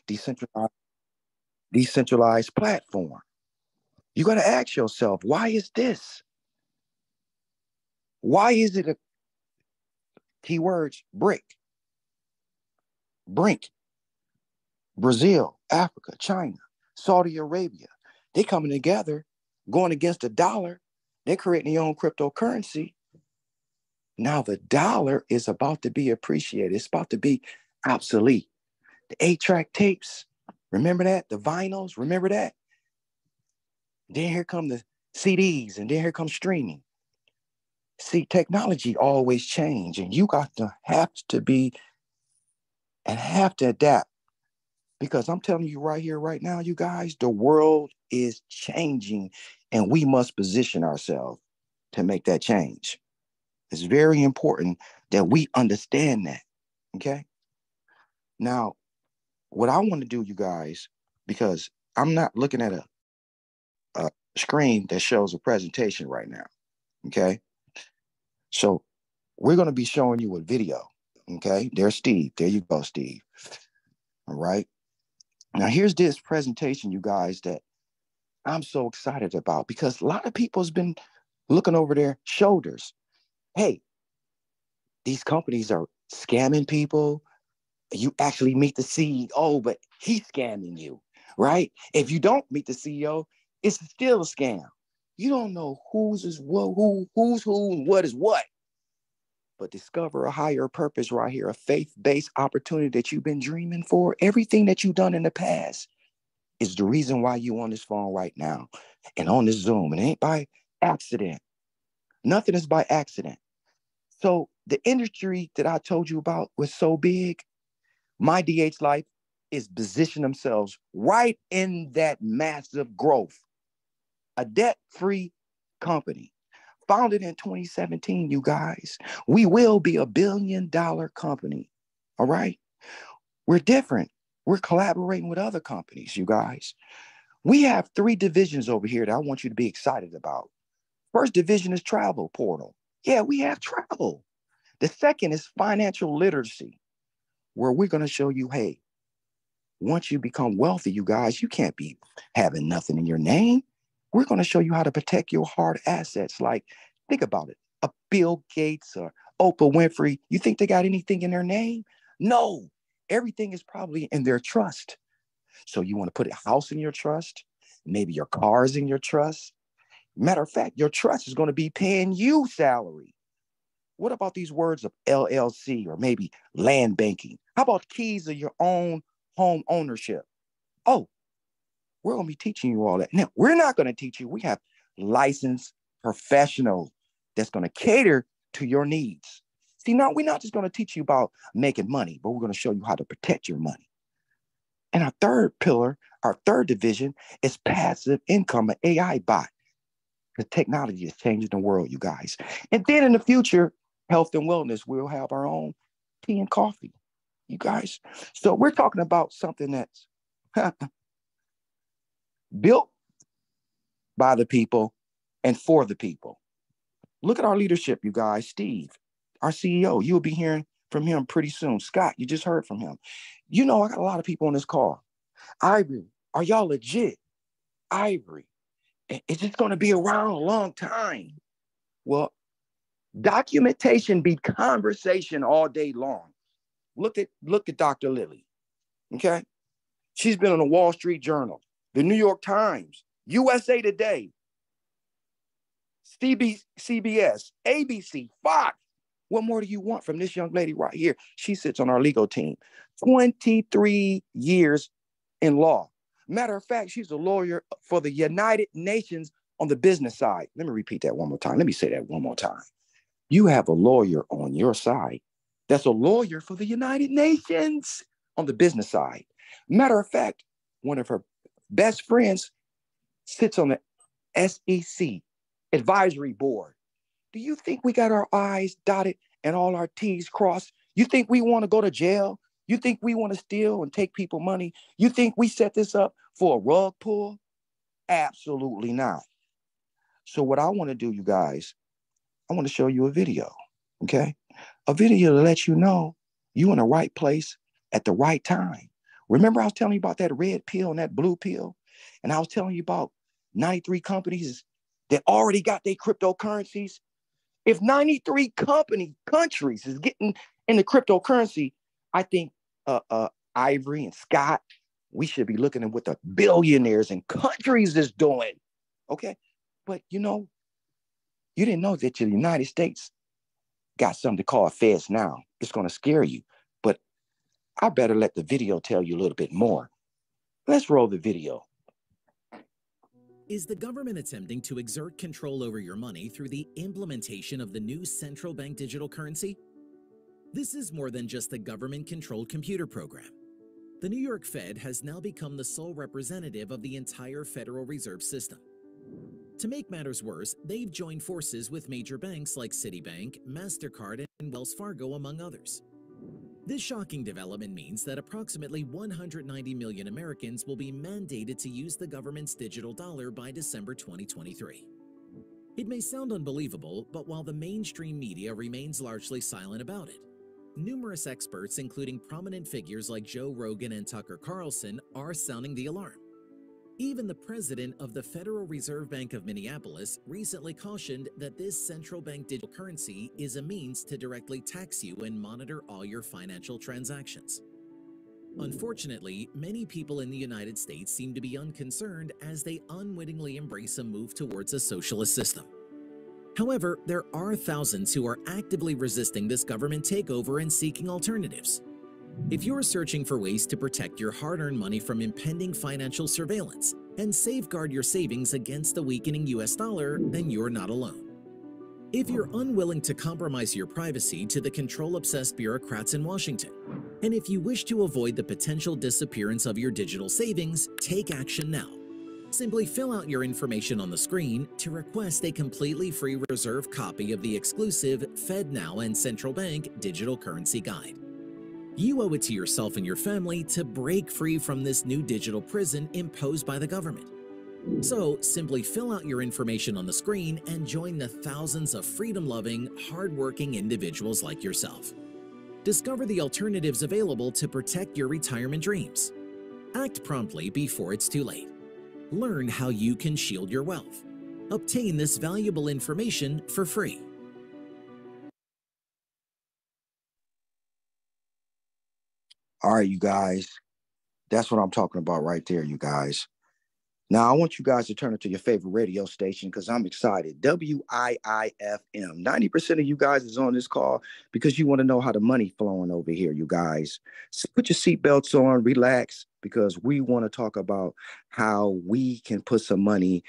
decentralized, decentralized platform. You got to ask yourself, why is this? Why is it a keywords brink, Brazil, Africa, China, Saudi Arabia? They coming together, going against the dollar. They're creating their own cryptocurrency. Now the dollar is about to be appreciated. It's about to be obsolete. The 8-track tapes, remember that? The vinyls, remember that? Then here come the CDs, and then here comes streaming. See, technology always change, and you got to have to be and have to adapt. Because I'm telling you right here, right now, you guys, the world is changing, and we must position ourselves to make that change. It's very important that we understand that. Okay. Now, what I want to do, you guys, because I'm not looking at a screen that shows a presentation right now. Okay. So we're going to be showing you a video. Okay. There's Steve. There you go, Steve. All right. Now, here's this presentation, you guys, that I'm so excited about because a lot of people's been looking over their shoulders. Hey, these companies are scamming people. You actually meet the CEO, but he's scamming you, right? If you don't meet the CEO, it's still a scam. You don't know who's who, and what is what. But discover a higher purpose right here, a faith-based opportunity that you've been dreaming for. Everything that you've done in the past is the reason why you on this phone right now and on this Zoom. It ain't by accident. Nothing is by accident. So the industry that I told you about was so big. MyDHLife is positioning themselves right in that massive growth. A debt-free company founded in 2017, you guys. We will be a $1 billion company. All right. We're different. We're collaborating with other companies, you guys. We have 3 divisions over here that I want you to be excited about. First division is travel portal. Yeah, we have travel. The second is financial literacy, where we're going to show you, hey, once you become wealthy, you guys, you can't be having nothing in your name. We're going to show you how to protect your hard assets. Like, think about it. A Bill Gates or Oprah Winfrey, you think they got anything in their name? No. Everything is probably in their trust. So you want to put a house in your trust, maybe your cars in your trust. Matter of fact, your trust is going to be paying you salary. What about these words of LLC or maybe land banking? How about keys of your own home ownership? Oh, we're going to be teaching you all that. Now, we're not going to teach you. We have licensed professionals that's going to cater to your needs. See, now we're not just going to teach you about making money, but we're going to show you how to protect your money. And our third pillar, our third division is passive income, an AI bot. The technology is changing the world, you guys. And then in the future, health and wellness, we'll have our own tea and coffee, you guys. So we're talking about something that's built by the people and for the people. Look at our leadership, you guys. Steve, our CEO, you'll be hearing from him pretty soon. Scott, you just heard from him. You know, I got a lot of people on this call. Ivory, are y'all legit? Ivory, it's just going to be around a long time. Well, documentation be conversation all day long. Look at Dr. Lilly. Okay. She's been on the Wall Street Journal, the New York Times, USA Today, CBS, ABC, Fox. What more do you want from this young lady right here? She sits on our legal team. 23 years in law. Matter of fact, she's a lawyer for the United Nations on the business side. Let me repeat that one more time. Let me say that one more time. You have a lawyer on your side that's a lawyer for the United Nations on the business side. Matter of fact, one of her best friends sits on the SEC advisory board. Do you think we got our I's dotted and all our T's crossed? You think we want to go to jail? You think we want to steal and take people money? You think we set this up for a rug pull? Absolutely not. So what I want to do, you guys, I want to show you a video, okay? A video to let you know you're in the right place at the right time. Remember I was telling you about that red pill and that blue pill? And I was telling you about 93 companies that already got their cryptocurrencies. If 93 countries is getting into cryptocurrency, I think Ivory and Scott, we should be looking at what the billionaires and countries is doing. Okay. But you didn't know that the United States got something to call Feds now. It's going to scare you. But I better let the video tell you a little bit more. Let's roll the video. Is the government attempting to exert control over your money through the implementation of the new central bank digital currency? This is more than just a government-controlled computer program. The New York Fed has now become the sole representative of the entire Federal Reserve System. To make matters worse, they've joined forces with major banks like Citibank, MasterCard, and Wells Fargo, among others. This shocking development means that approximately 190 million Americans will be mandated to use the government's digital dollar by December 2023. It may sound unbelievable, but while the mainstream media remains largely silent about it, numerous experts, including prominent figures like Joe Rogan and Tucker Carlson, are sounding the alarm. Even the president of the Federal Reserve Bank of Minneapolis recently cautioned that this central bank digital currency is a means to directly tax you and monitor all your financial transactions. Unfortunately, many people in the United States seem to be unconcerned as they unwittingly embrace a move towards a socialist system. However, there are thousands who are actively resisting this government takeover and seeking alternatives. If you're searching for ways to protect your hard-earned money from impending financial surveillance and safeguard your savings against the weakening US dollar, then you're not alone. If you're unwilling to compromise your privacy to the control-obsessed bureaucrats in Washington, and if you wish to avoid the potential disappearance of your digital savings, take action now. Simply fill out your information on the screen to request a completely free reserve copy of the exclusive FedNow and Central Bank Digital Currency Guide. You owe it to yourself and your family to break free from this new digital prison imposed by the government. So simply fill out your information on the screen and join the thousands of freedom-loving, hard-working individuals like yourself. Discover the alternatives available to protect your retirement dreams. Act promptly before it's too late. Learn how you can shield your wealth. Obtain this valuable information for free. All right, you guys. That's what I'm talking about right there, you guys. Now, I want you guys to turn it to your favorite radio station because I'm excited. WIIFM. 90% of you guys is on this call because you want to know how the money flowing over here, you guys. So put your seatbelts on, relax, because we want to talk about how we can put some money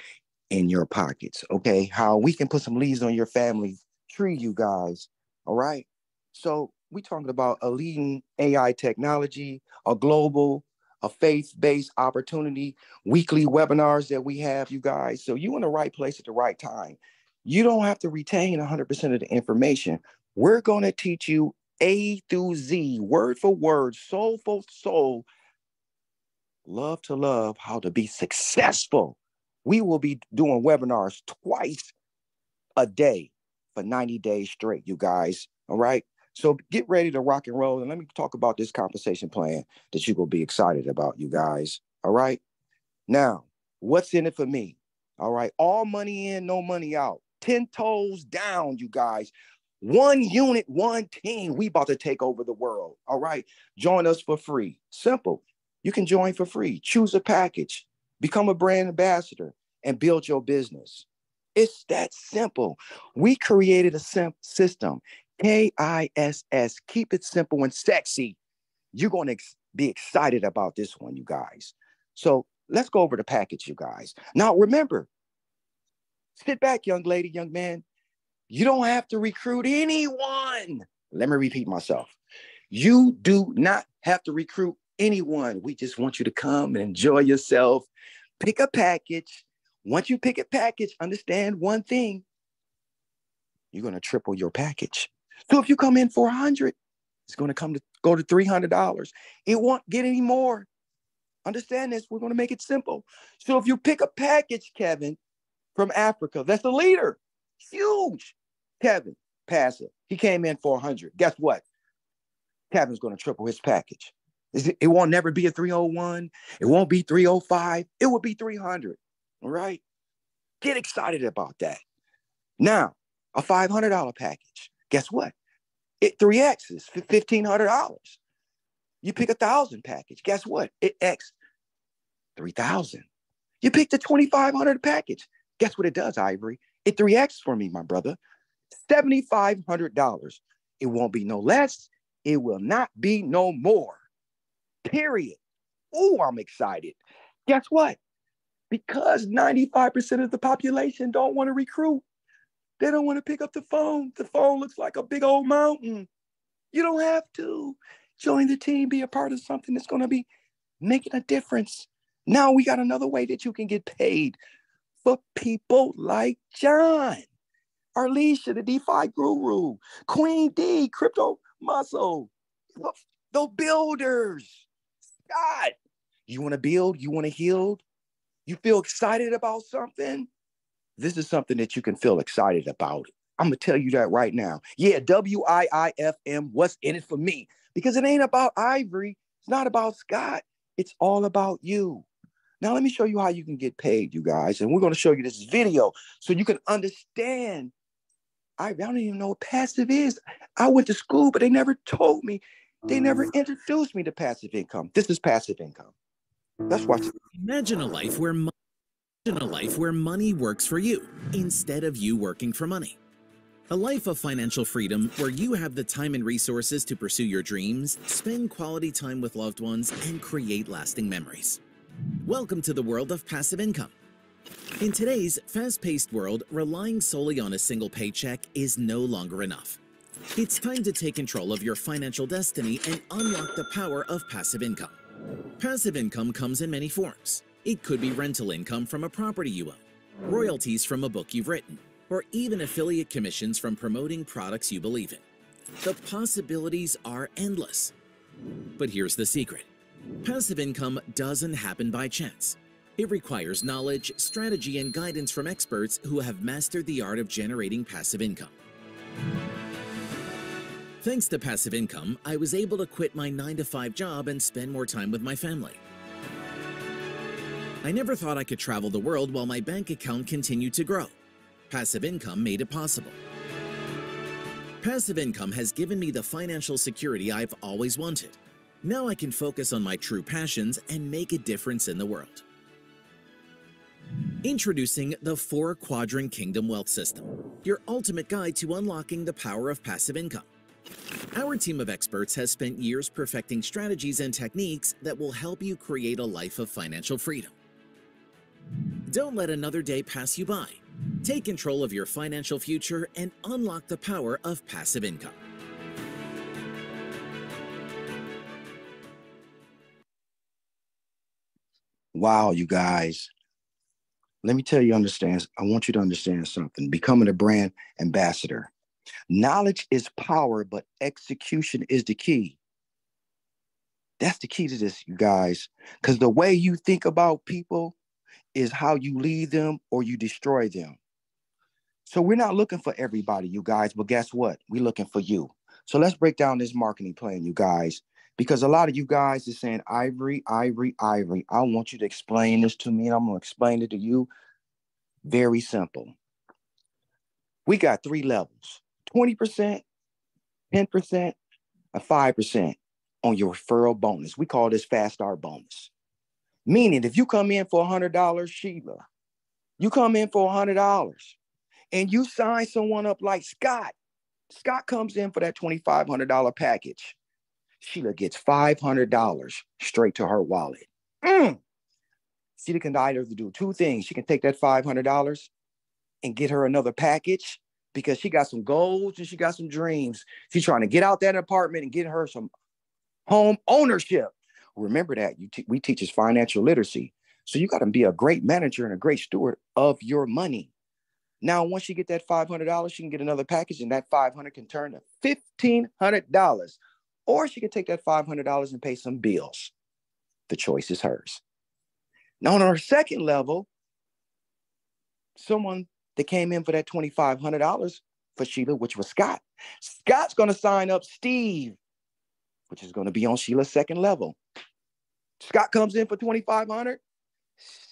in your pockets, okay? How we can put some leaves on your family tree, you guys, all right? So we talking about a leading AI technology, a faith-based opportunity, weekly webinars that we have, you guys. So you in the right place at the right time. You don't have to retain 100% of the information. We're going to teach you A through Z, word for word, soul for soul, love to love, how to be successful. We will be doing webinars twice a day for 90 days straight, you guys. All right. So get ready to rock and roll. And let me talk about this compensation plan that you're going to be excited about, you guys. All right. Now, what's in it for me? All right. All money in, no money out. 10 toes down, you guys. One unit, one team. We about to take over the world. All right. Join us for free. Simple. You can join for free. Choose a package. Become a brand ambassador and build your business. It's that simple. We created a system. KISS. Keep it simple and sexy. You're going to be excited about this one, you guys. So let's go over the package, you guys. Now, remember, sit back, young lady, young man. You don't have to recruit anyone. Let me repeat myself. You do not have to recruit anyone. We just want you to come and enjoy yourself. Pick a package. Once you pick a package, understand one thing. You're going to triple your package. So if you come in for 100, it's going to go to $300. It won't get any more. Understand this. We're going to make it simple. So if you pick a package, Kevin, from Africa, that's the leader. Huge. Kevin, passive. He came in for 100. Guess what? Kevin's going to triple his package. It won't never be a 301. It won't be 305. It will be 300. All right. Get excited about that. Now, a $500 package. Guess what? It 3X is $1,500. You pick 1,000 package. Guess what? It X 3,000. You pick the 2,500 package. Guess what it does, Ivory? It 3X for me, my brother. $7,500. It won't be no less. It will not be no more. Period. Oh, I'm excited. Guess what? Because 95% of the population don't want to recruit. They don't want to pick up the phone. The phone looks like a big old mountain. You don't have to. Join the team, be a part of something that's going to be making a difference. Now we got another way that you can get paid for people like John, Arlisha, the DeFi guru, Queen D, crypto muscle, the builders. God, you want to build, you want to heal, you feel excited about something. This is something that you can feel excited about. I'm going to tell you that right now. Yeah, WIIFM, what's in it for me? Because it ain't about Ivory. It's not about Scott. It's all about you. Now, let me show you how you can get paid, you guys. And we're going to show you this video so you can understand. I don't even know what passive is. I went to school, but they never told me. They never introduced me to passive income. This is passive income. Let's watch it. Imagine a life where money works for you instead of you working for money. A life of financial freedom where you have the time and resources to pursue your dreams, spend quality time with loved ones, and create lasting memories. Welcome to the world of passive income. In today's fast-paced world, relying solely on a single paycheck is no longer enough. It's time to take control of your financial destiny and unlock the power of passive income. Passive income comes in many forms. It could be rental income from a property you own, royalties from a book you've written, or even affiliate commissions from promoting products you believe in. The possibilities are endless. But here's the secret. Passive income doesn't happen by chance. It requires knowledge, strategy, and guidance from experts who have mastered the art of generating passive income. Thanks to passive income, I was able to quit my 9-to-5 job and spend more time with my family. I never thought I could travel the world while my bank account continued to grow. Passive income made it possible. Passive income has given me the financial security I've always wanted. Now I can focus on my true passions and make a difference in the world. Introducing the 4-Quadrant Kingdom Wealth System, your ultimate guide to unlocking the power of passive income. Our team of experts has spent years perfecting strategies and techniques that will help you create a life of financial freedom. Don't let another day pass you by. Take control of your financial future and unlock the power of passive income. Wow, you guys. Let me tell you, I want you to understand something. Becoming a brand ambassador. Knowledge is power, but execution is the key. That's the key to this, you guys. Because the way you think about people is how you lead them or you destroy them. So we're not looking for everybody, you guys, but guess what? We're looking for you. So let's break down this marketing plan, you guys, because a lot of you guys are saying, Ivory, Ivory, Ivory. I want you to explain this to me, and I'm going to explain it to you. Very simple. We got 3 levels, 20%, 10%, and 5% on your referral bonus. We call this Fast Start bonus. Meaning if you come in for $100, Sheila, you come in for $100 and you sign someone up like Scott. Scott comes in for that $2,500 package. Sheila gets $500 straight to her wallet. She can either do 2 things. She can take that $500 and get her another package because she got some goals and she got some dreams. She's trying to get out that apartment and get her some home ownership. Remember that we teach us financial literacy. So you got to be a great manager and a great steward of your money. Now, once you get that $500, she can get another package, and that $500 can turn to $1,500. Or she can take that $500 and pay some bills. The choice is hers. Now, on our second level, someone that came in for that $2,500 for Sheila, which was Scott. Scott's going to sign up Steve which is going to be on Sheila's second level. Scott comes in for $2,500.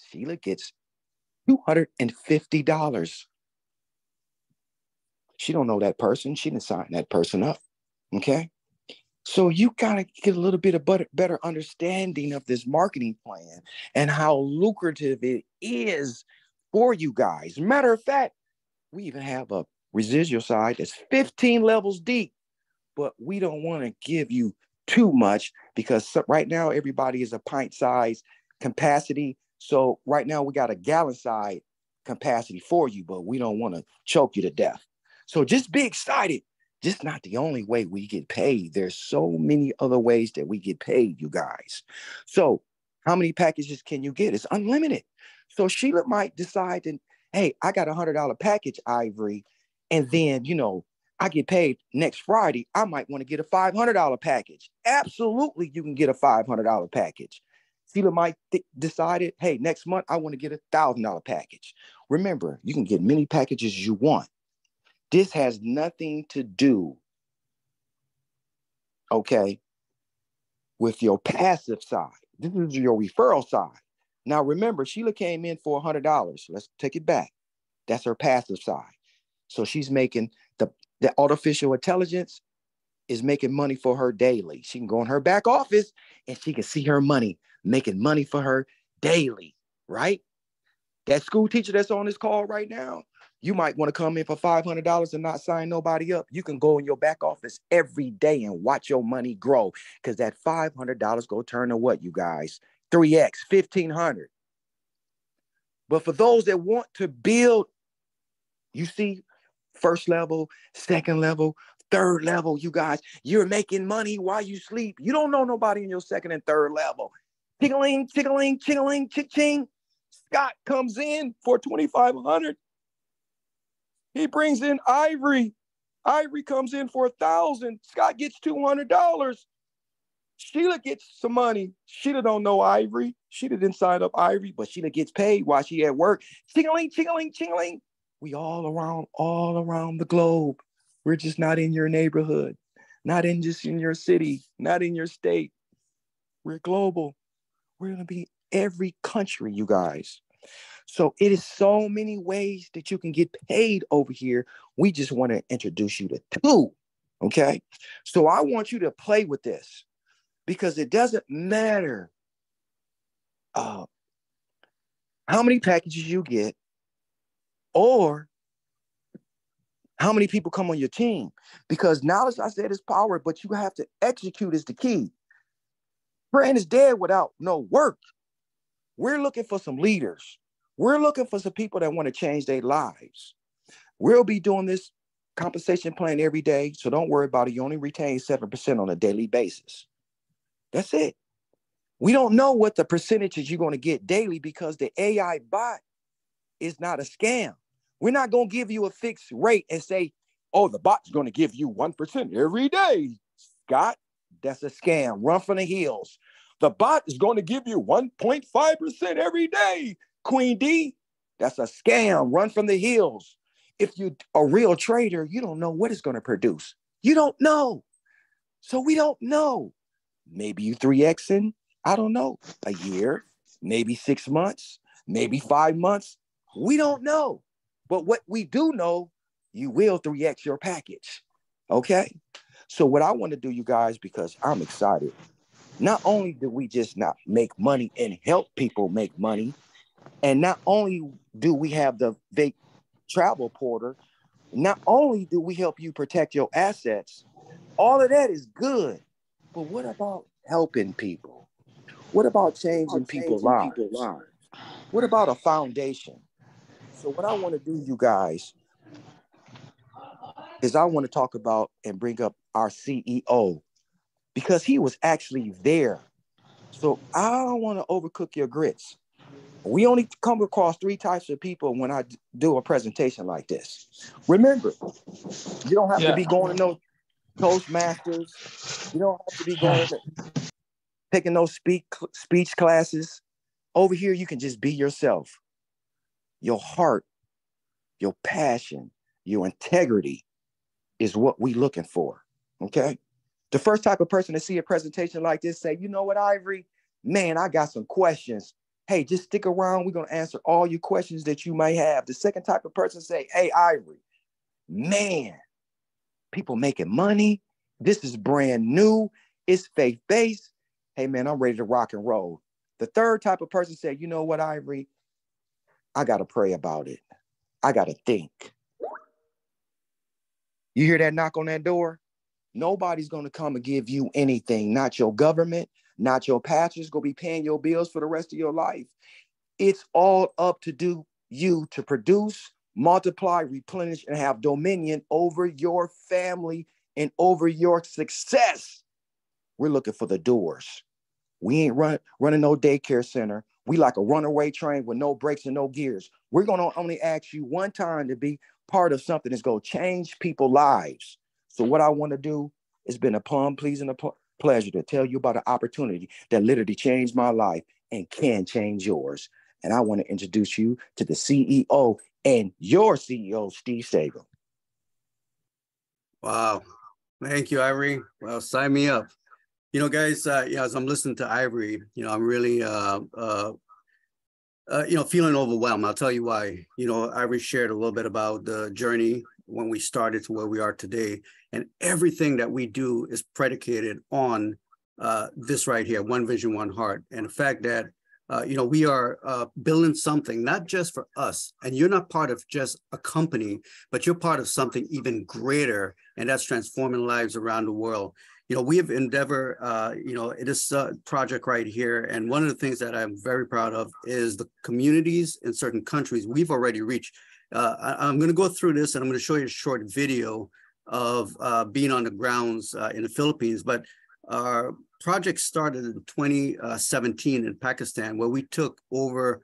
Sheila gets $250. She don't know that person. She didn't sign that person up. Okay. So you got to get a little bit of better understanding of this marketing plan and how lucrative it is for you guys. Matter of fact, we even have a residual side that's 15 levels deep, but we don't want to give you too much because right now everybody is a pint size capacity. So right now we got a gallon side capacity for you, but we don't want to choke you to death. So just be excited. Just not the only way we get paid. There's so many other ways that we get paid, you guys. So how many packages can you get? It's unlimited. So Sheila might decide that, hey, I got $100 package, Ivory, and then, I get paid next Friday. I might want to get a $500 package. Absolutely, you can get a $500 package. Sheila might decide it, hey, next month I want to get a $1,000 package. Remember, you can get many packages you want. This has nothing to do, okay, with your passive side. This is your referral side. Now, remember, Sheila came in for $100. Let's take it back. That's her passive side. So she's making the artificial intelligence is making money for her daily. She can go in her back office and she can see her money, making money for her daily, right? That school teacher that's on this call right now, you might want to come in for $500 and not sign nobody up. You can go in your back office every day and watch your money grow because that $500 go turn to what, you guys? 3X, $1,500. But for those that want to build, you see, first level, second level, third level, you guys, you're making money while you sleep. You don't know nobody in your second and third level. Tickling, tickling, tickling, ching. Scott comes in for $2,500. He brings in Ivory. Ivory comes in for $1,000. Scott gets $200. Sheila gets some money. Sheila don't know Ivory. Sheila didn't sign up Ivory, but Sheila gets paid while she at work. Ching-a-ling, ching-a-ling, ching-a-ling. We all around the globe. We're just not in your neighborhood, not in just in your city, not in your state. We're global. We're going to be every country, you guys. So it is so many ways that you can get paid over here. We just want to introduce you to two, okay? So I want you to play with this because it doesn't matter how many packages you get or how many people come on your team. Because knowledge, I said, is power, but you have to execute is the key. Brand is dead without no work. We're looking for some leaders. We're looking for some people that want to change their lives. We'll be doing this compensation plan every day, so don't worry about it. You only retain 7% on a daily basis. That's it. We don't know what the percentages you're going to get daily because the AI bot is not a scam. We're not going to give you a fixed rate and say, oh, the bot's going to give you 1% every day. Scott, that's a scam. Run from the hills. The bot is going to give you 1.5% every day. Queen D, that's a scam. Run from the hills. If you're a real trader, you don't know what it's going to produce. You don't know. So we don't know. Maybe you 3Xing, I don't know, a year, maybe 6 months, maybe 5 months. We don't know. But what we do know, you will 3X your package. Okay? So what I want to do, you guys, because I'm excited, not only do we just not make money and help people make money, and not only do we have the travel porter, not only do we help you protect your assets, all of that is good. But what about helping people? What about changing people's lives? What about a foundation? So what I want to do, you guys, is I want to talk about and bring up our CEO because he was actually there. So I don't want to overcook your grits. We only come across 3 types of people when I do a presentation like this. Remember, you don't have to be going to no Toastmasters. You don't have to be going to taking those speech classes. Over here, you can just be yourself. Your heart, your passion, your integrity is what we're looking for, okay? The first type of person to see a presentation like this say, you know what, Ivory? Man, I got some questions. Hey, just stick around. We're going to answer all your questions that you may have. The second type of person say, hey, Ivory, man, people making money. This is brand new. It's faith-based. Hey, man, I'm ready to rock and roll. The third type of person say, you know what, Ivory? I got to pray about it. I got to think. You hear that knock on that door? Nobody's going to come and give you anything. Not your government, not your pastors going to be paying your bills for the rest of your life. It's all up to you to produce, multiply, replenish, and have dominion over your family and over your success. We're looking for the doors. We ain't running no daycare center. We like a runaway train with no brakes and no gears. We're going to only ask you one time to be part of something that's going to change people's lives. So what I want to do, it's been a pleasing pleasure to tell you about an opportunity that literally changed my life and can change yours. And I want to introduce you to the CEO and your CEO, Steve Sughrim. Wow. Thank you, Ivory. Well, sign me up. You know, guys, as I'm listening to Ivory, I'm really, feeling overwhelmed. I'll tell you why. Ivory shared a little bit about the journey when we started to where we are today. And everything that we do is predicated on this right here, one vision, one heart. And the fact that, we are building something, not just for us. And you're not part of just a company, but you're part of something even greater. And that's transforming lives around the world. We have endeavored, this project right here. And one of the things that I'm very proud of is the communities in certain countries we've already reached. I'm going to go through this and I'm going to show you a short video of being on the grounds in the Philippines. But our project started in 2017 in Pakistan, where we took over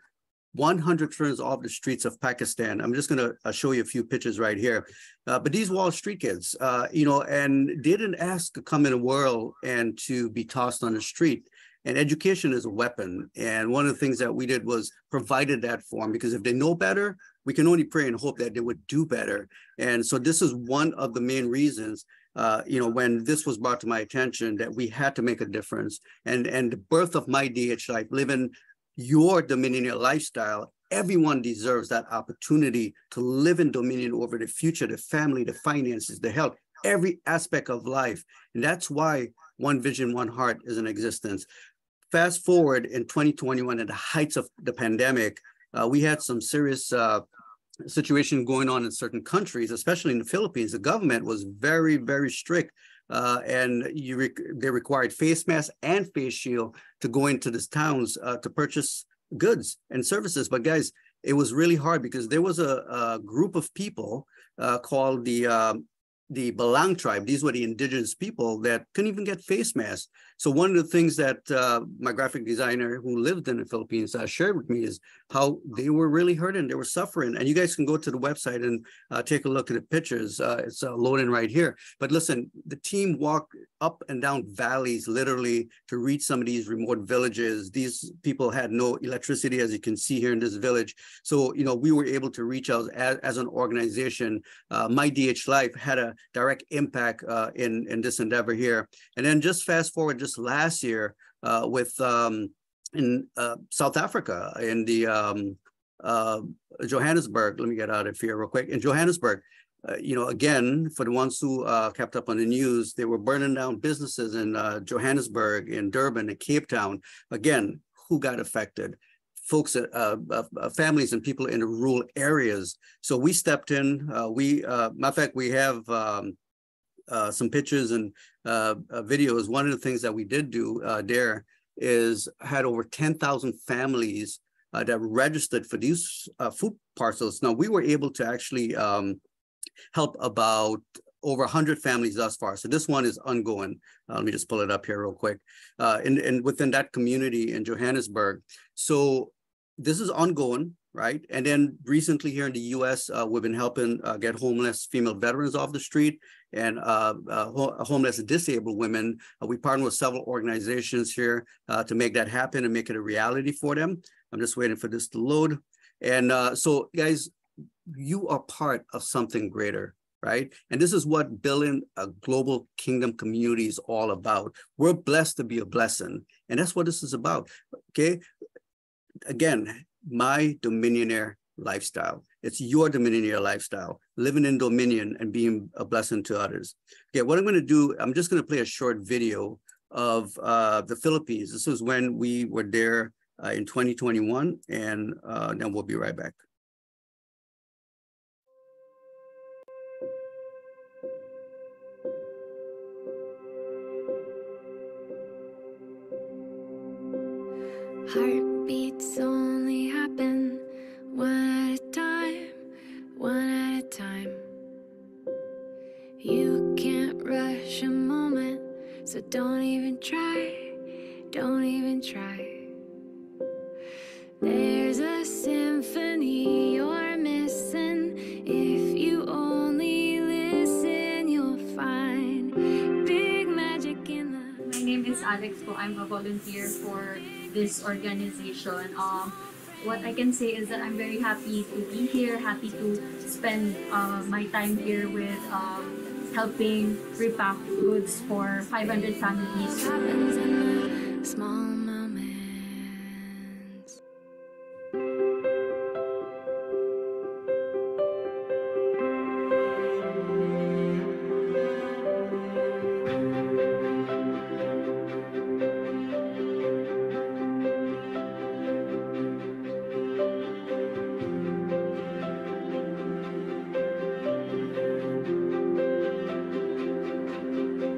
100 children off the streets of Pakistan. I'm just going to show you a few pictures right here. But these were all street kids, and they didn't ask to come in the world and to be tossed on the street. And education is a weapon. And one of the things that we did was provided that for them, because if they know better, we can only pray and hope that they would do better. And so this is one of the main reasons, when this was brought to my attention, that we had to make a difference. And the birth of MyDHLife, living your dominion lifestyle, everyone deserves that opportunity to live in dominion over the future, the family, the finances, the health, every aspect of life. And that's why One Vision, One Heart is in existence. Fast forward in 2021, at the heights of the pandemic, we had some serious situation going on in certain countries, especially in the Philippines. The government was very, very strict. And they required face masks and face shield to go into these towns to purchase goods and services. But guys, it was really hard because there was a group of people called the Balang tribe. These were the indigenous people that couldn't even get face masks. So one of the things that my graphic designer who lived in the Philippines shared with me is how they were really hurting, they were suffering. And you guys can go to the website and take a look at the pictures. It's loading right here. But listen, the team walked up and down valleys literally to reach some of these remote villages. These people had no electricity, as you can see here in this village. So, we were able to reach out as an organization. MyDHLife had a direct impact in this endeavor here. And then just fast forward just last year with in South Africa, in the Johannesburg, let me get out of here real quick. In Johannesburg, again, for the ones who kept up on the news, they were burning down businesses in Johannesburg, in Durban, and Cape Town. Again, who got affected? Folks, families and people in the rural areas. So we stepped in. Matter of fact, we have some pictures and videos. One of the things that we did do there is had over 10,000 families that registered for these food parcels. Now, we were able to actually help about over 100 families thus far. So this one is ongoing. Let me just pull it up here real quick. And within that community in Johannesburg. So this is ongoing, right? And then recently here in the US, we've been helping get homeless female veterans off the street and homeless and disabled women. We partner with several organizations here to make that happen and make it a reality for them. I'm just waiting for this to load. And so guys, you are part of something greater. right? And this is what building a global kingdom community is all about. We're blessed to be a blessing, and that's what this is about, okay? Again, my dominionaire lifestyle. It's your dominionaire lifestyle, living in dominion and being a blessing to others. Okay, what I'm going to do, I'm just going to play a short video of the Philippines. This was when we were there in 2021, and then we'll be right back. Heartbeats only happen one at a time, one at a time. You can't rush a moment, so don't even try, don't even try. There's a symphony you're missing. If you only listen, you'll find big magic in the... My name is Alex po. I'm a volunteer for this organization. What I can say is that I'm very happy to be here, happy to spend my time here with helping repack goods for 500 families. Happens in the small moments.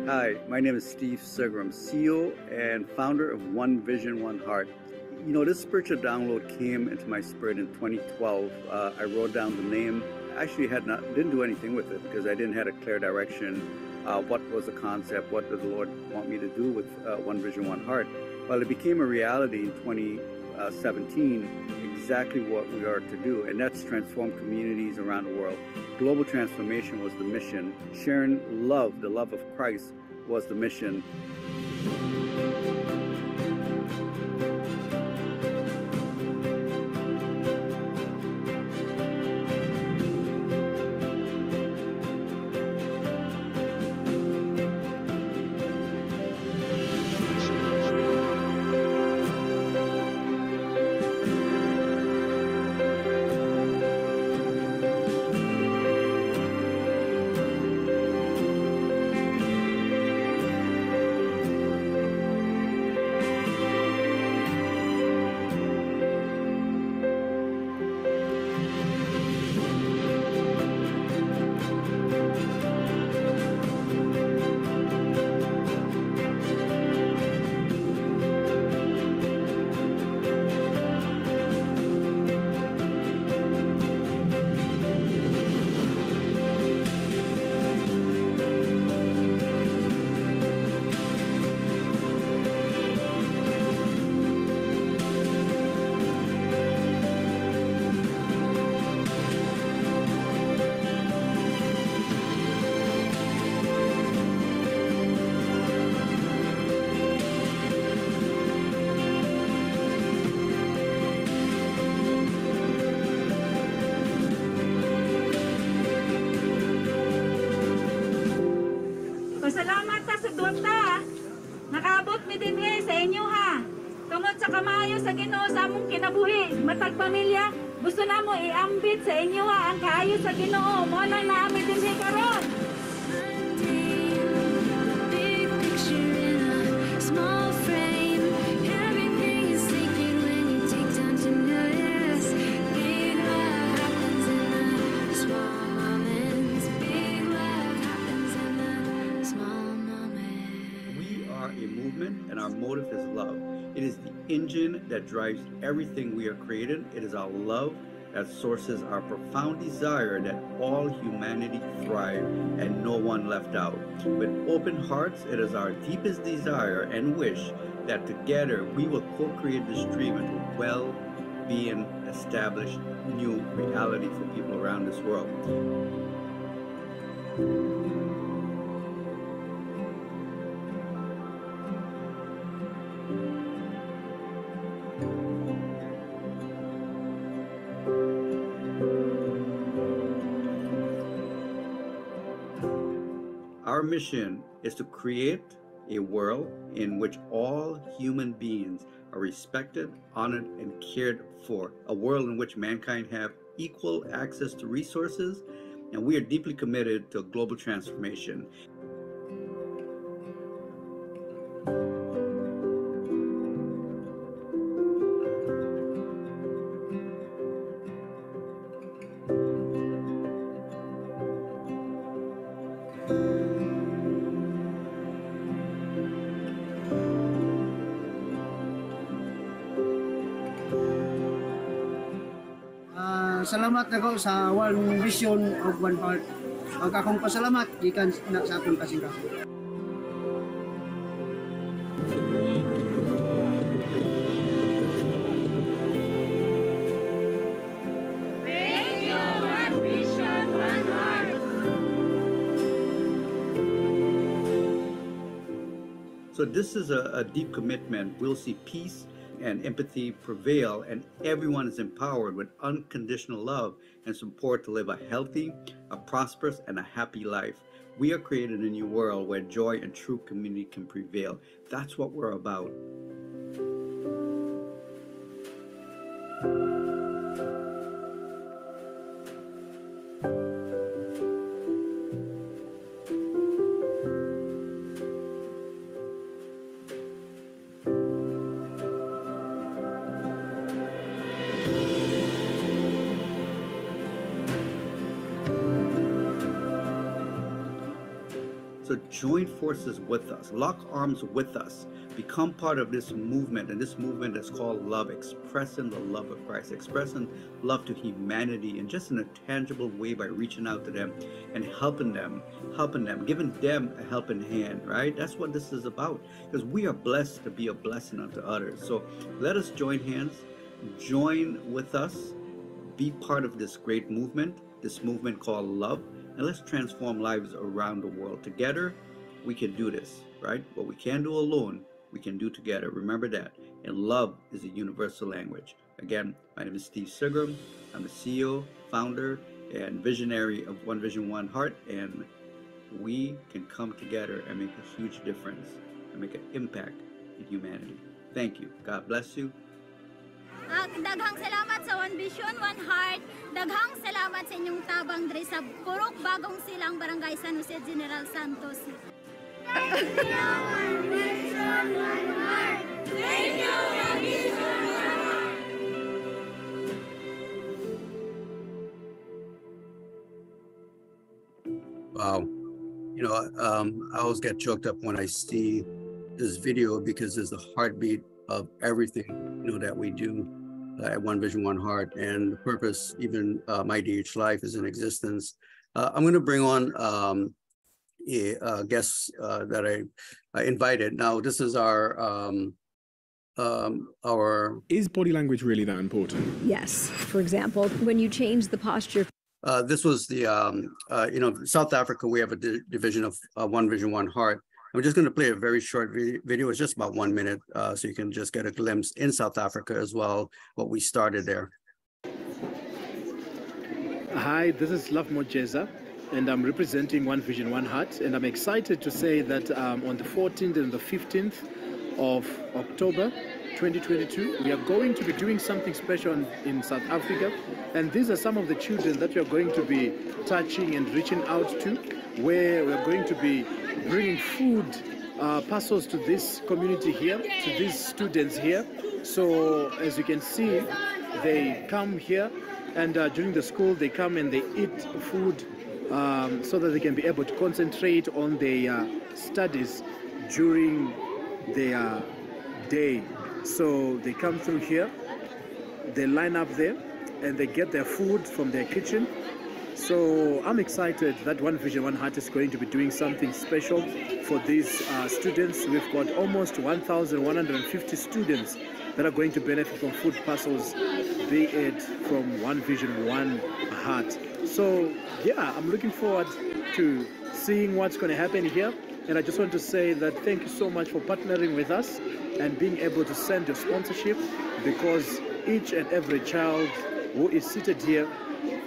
Hi, my name is Steve Sughrim, CEO and founder of One Vision, One Heart. You know, this spiritual download came into my spirit in 2012. I wrote down the name. Actually, didn't do anything with it because I didn't have a clear direction. What was the concept? What did the Lord want me to do with One Vision, One Heart? Well, it became a reality in 2017, exactly what we are to do, and that's transform communities around the world. Global transformation was the mission. Sharing love, the love of Christ, was the mission. Pasalamat ta sa Dota. Nakaabot mi dinhi sa inyo ha. Tungod sa kamayo sa Ginoo sa among kinabuhi, matag pamilya, gusto namo iambit sa inyo ha ang kaayo sa Ginoo. Mo nang naami dinhi karon. Big picture in a small frame. Everything is sacred when you take time to notice. Big love happens in the small moments. Big love happens in the small moments. We are a movement, and our motive is love. It is the engine that drives everything we are created. It is our love that sources our profound desire that all humanity thrive and no one left out. With open hearts, it is our deepest desire and wish that together we will co-create this dream into a well-being, established new reality for people around this world. Our mission is to create a world in which all human beings are respected, honored, and cared for. A world in which mankind have equal access to resources, and we are deeply committed to global transformation. Salamat nako sa One Vision of One Heart. Ang akong pasalamat gikan na sa akong kasing-kasing. So this is a deep commitment. We'll see peace and empathy prevail, and everyone is empowered with unconditional love and support to live a healthy, a prosperous, and a happy life. We are creating a new world where joy and true community can prevail. That's what we're about. So join forces with us, lock arms with us, become part of this movement. And this movement is called love, expressing the love of Christ, expressing love to humanity in just in a tangible way by reaching out to them and helping them, giving them a helping hand, right? That's what this is about, because we are blessed to be a blessing unto others. So let us join hands, join with us, be part of this great movement, this movement called love. And let's transform lives around the world. Together, we can do this, right? What we can't do alone, we can do together. Remember that. And love is a universal language. Again, my name is Steve Sughrim. I'm the CEO, founder, and visionary of One Vision, One Heart. And we can come together and make a huge difference and make an impact in humanity. Thank you. God bless you. Daghang salamat sa One Vision, One Heart. Daghang salamat sa inyong tabang diri sa Purok Bagong Silang, Barangay San Jose, General Santos. Thank you, One Vision, One Heart. Thank you, One Vision, One Heart. Wow. You know, I always get choked up when I see this video, because it's the heartbeat of everything, you know, that we do at One Vision, One Heart, and the purpose, even MyDHLife is in existence. I'm going to bring on a guest that I invited. Now, this is our Is body language really that important? Yes. For example, when you change the posture. This was the, you know, South Africa, we have a division of One Vision, One Heart. I'm just going to play a very short video. It's just about 1 minute, so you can just get a glimpse in South Africa as well, what we started there. Hi, this is Love Mojeza, and I'm representing One Vision, One Heart. And I'm excited to say that on the 14th and the 15th of October 2022, we are going to be doing something special in South Africa. And these are some of the children that we are going to be touching and reaching out to, where we're going to be bringing food parcels to this community here, to these students here. So as you can see, they come here, and during the school they come and they eat food so that they can be able to concentrate on their studies during their day. So they come through here, they line up there, and they get their food from their kitchen. So I'm excited that One Vision, One Heart is going to be doing something special for these students. We've got almost 1,150 students that are going to benefit from food parcels, be it from One Vision, One Heart. So yeah, I'm looking forward to seeing what's going to happen here. And I just want to say that thank you so much for partnering with us and being able to send your sponsorship, because each and every child who is seated here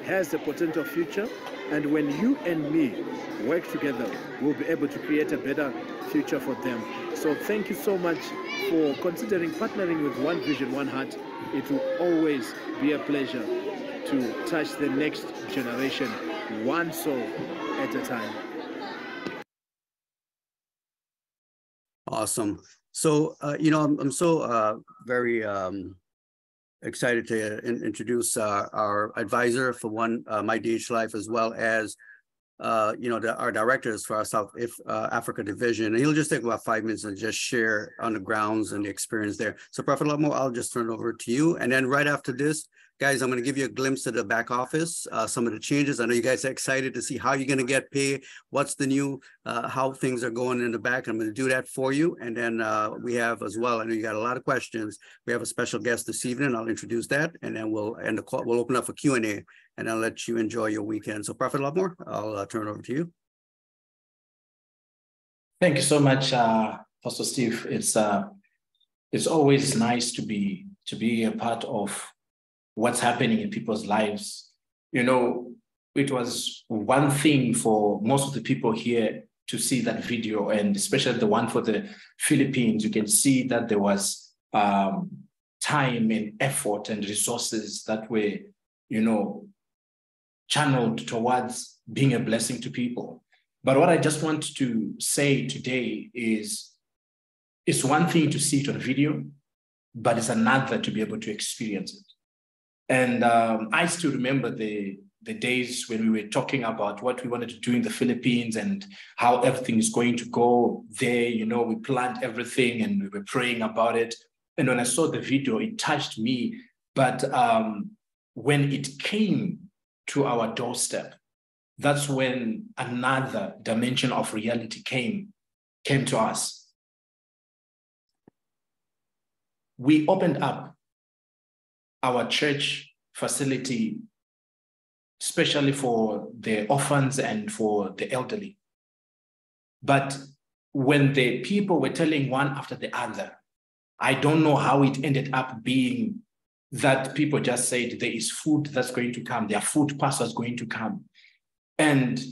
has a potential future, And when you and me work together, we'll be able to create a better future for them. So thank you so much for considering partnering with One Vision, One Heart. It will always be a pleasure to touch the next generation, one soul at a time. Awesome. So, I'm so very excited to introduce our advisor for MyDHLife, as well as our directors for our South Africa division. And he'll just take about 5 minutes and just share on the grounds and the experience there. So Prophet Lamo, I'll just turn it over to you. And then right after this, guys, I'm going to give you a glimpse of the back office, some of the changes. I know you guys are excited to see how you're going to get paid, what's the new, how things are going in the back. I'm going to do that for you. And then we have as well, I know you got a lot of questions. We have a special guest this evening. I'll introduce that, and then we'll end the call. We'll open up for Q&A, and I'll let you enjoy your weekend. So Prophet Lovemore, I'll turn it over to you. Thank you so much, Pastor Steve. It's always nice to be a part of what's happening in people's lives. You know, it was one thing for most of the people here to see that video, and especially the one for the Philippines. You can see that there was time and effort and resources that were, channeled towards being a blessing to people. But what I just want to say today is, it's one thing to see it on video, but it's another to be able to experience it. And I still remember the days when we were talking about what we wanted to do in the Philippines and how everything is going to go there. We planned everything and we were praying about it. And when I saw the video, it touched me. But when it came to our doorstep, that's when another dimension of reality came to us. We opened up our church facility, especially for the orphans and for the elderly. But when the people were telling one after the other, I don't know how it ended up being that people just said there is food that's going to come, there are food parcels going to come. And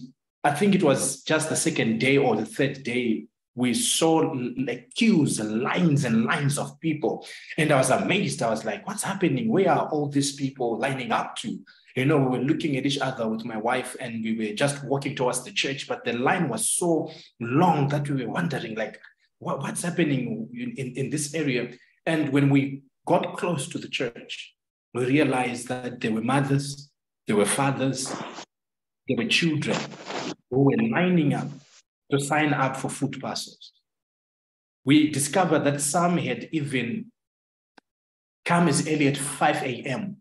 I think it was just the second day or the third day, we saw like queues and lines of people. And I was amazed. I was like, what's happening? Where are all these people lining up to? We were looking at each other with my wife and we were just walking towards the church, but the line was so long that we were wondering, like, what's happening in this area? And when we got close to the church, we realized that there were mothers, there were fathers, there were children who were lining up to sign up for food parcels. We discovered that some had even come as early as 5 a.m.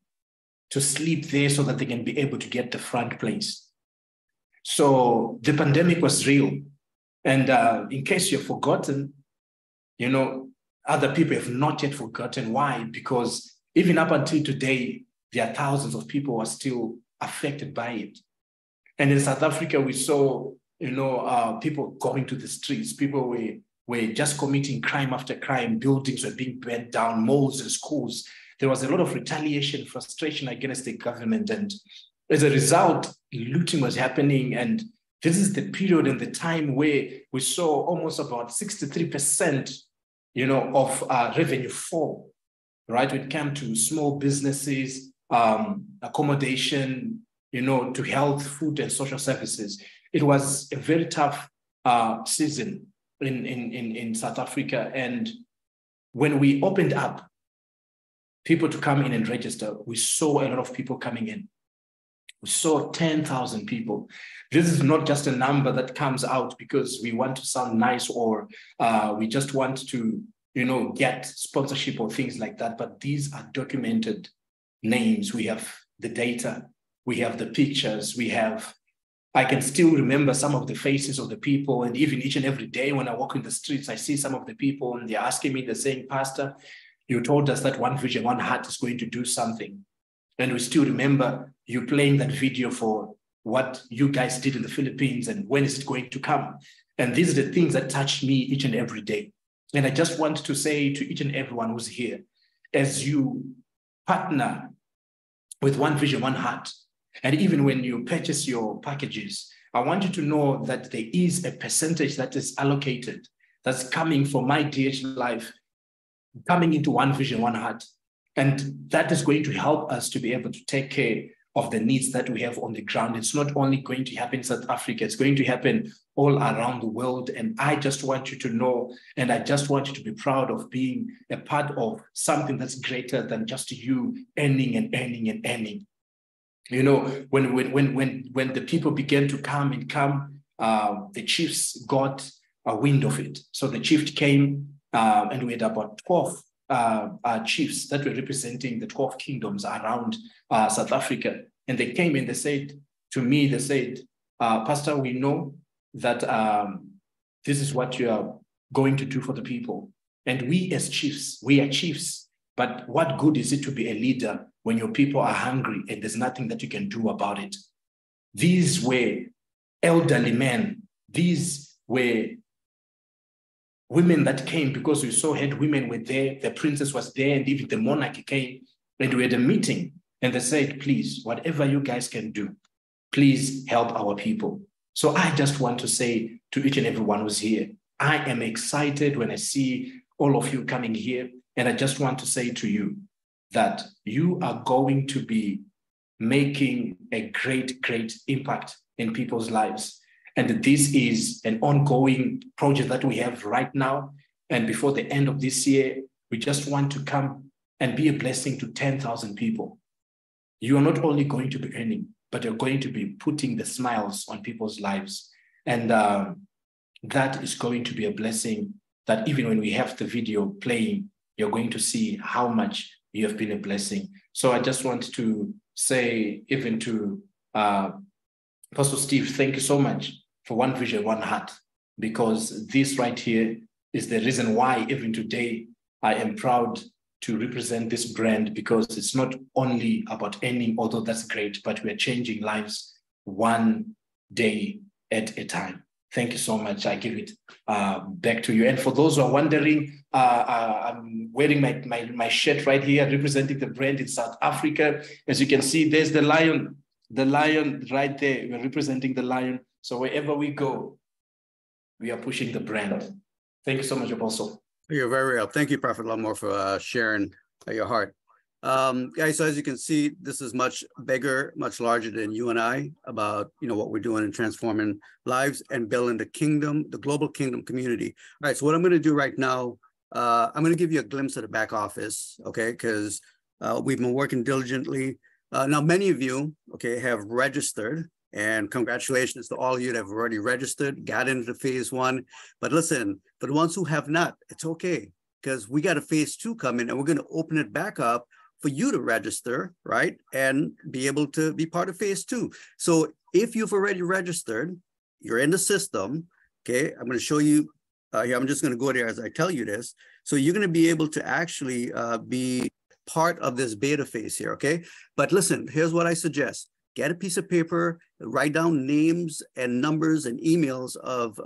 to sleep there so that they can be able to get the front place. So the pandemic was real. And in case you've forgotten, other people have not yet forgotten. Why? Because even up until today, there are thousands of people who are still affected by it. And in South Africa, we saw people going to the streets. People were just committing crime after crime. Buildings were being burnt down, malls and schools. There was a lot of retaliation, frustration against the government. And as a result, looting was happening. And this is the period and the time where we saw almost about 63%, of revenue fall, right? When it came to small businesses, accommodation, to health, food, and social services. It was a very tough season in South Africa. And when we opened up people to come in and register, we saw a lot of people coming in. We saw 10,000 people. This is not just a number that comes out because we want to sound nice or we just want to, get sponsorship or things like that. But these are documented names. We have the data. We have the pictures. I can still remember some of the faces of the people. And even each and every day when I walk in the streets, I see some of the people and they're asking me, they're saying, Pastor, you told us that One Vision, One Heart is going to do something. And we still remember you playing that video for what you guys did in the Philippines and when is it going to come? And these are the things that touch me each and every day. And I just want to say to each and everyone who's here, as you partner with One Vision, One Heart, And even when you purchase your packages, I want you to know that there is a percentage that is allocated that's coming from MyDHLife, coming into One Vision, One Heart. And that is going to help us to be able to take care of the needs that we have on the ground. It's not only going to happen in South Africa, it's going to happen all around the world. And I just want you to know, and I just want you to be proud of being a part of something that's greater than just you earning and earning and earning. You know, when the people began to come, the chiefs got a wind of it. So the chief came, and we had about 12 chiefs that were representing the 12 kingdoms around South Africa. And they came and they said to me, they said, Pastor, we know that this is what you are going to do for the people. And we as chiefs, we are chiefs. But what good is it to be a leader when your people are hungry and there's nothing that you can do about it? These were elderly men. These were women that came because we saw head women were there, the princess was there, and even the monarch came, and we had a meeting. And they said, please, whatever you guys can do, please help our people. So I just want to say to each and everyone who's here, I am excited when I see all of you coming here. And I just want to say to you that you are going to be making a great, great impact in people's lives. And this is an ongoing project that we have right now. And before the end of this year, we just want to come and be a blessing to 10,000 people. You are not only going to be earning, but you're going to be putting the smiles on people's lives. And that is going to be a blessing that even when we have the video playing, you're going to see how much you have been a blessing. So I just want to say, even to Pastor Steve, thank you so much for One Vision, One Heart, because this right here is the reason why even today I am proud to represent this brand, because it's not only about earning, although that's great, but we're changing lives one day at a time. Thank you so much. I give it back to you. And for those who are wondering, I'm wearing my shirt right here, representing the brand in South Africa. As you can see, there's the lion right there. We're representing the lion. So wherever we go, we are pushing the brand. Thank you so much, Apostle. You're very well. Thank you, Prophet Lamore, for sharing your heart. Guys, so as you can see, this is much bigger, much larger than you and I, about what we're doing in transforming lives and building the kingdom, the global kingdom community. All right, so what I'm going to do right now, I'm going to give you a glimpse of the back office, okay? Because we've been working diligently. Now, many of you, okay, have registered, and congratulations to all of you that have already registered, got into phase 1. But listen, for the ones who have not, it's okay, because we got a phase 2 coming, and we're going to open it back up for you to register, right? And be able to be part of phase 2. So if you've already registered, you're in the system, okay? I'm going to show you here. I'm just going to go there as I tell you this. So you're going to be able to actually be part of this beta phase here, okay? But listen, here's what I suggest. Get a piece of paper, write down names and numbers and emails of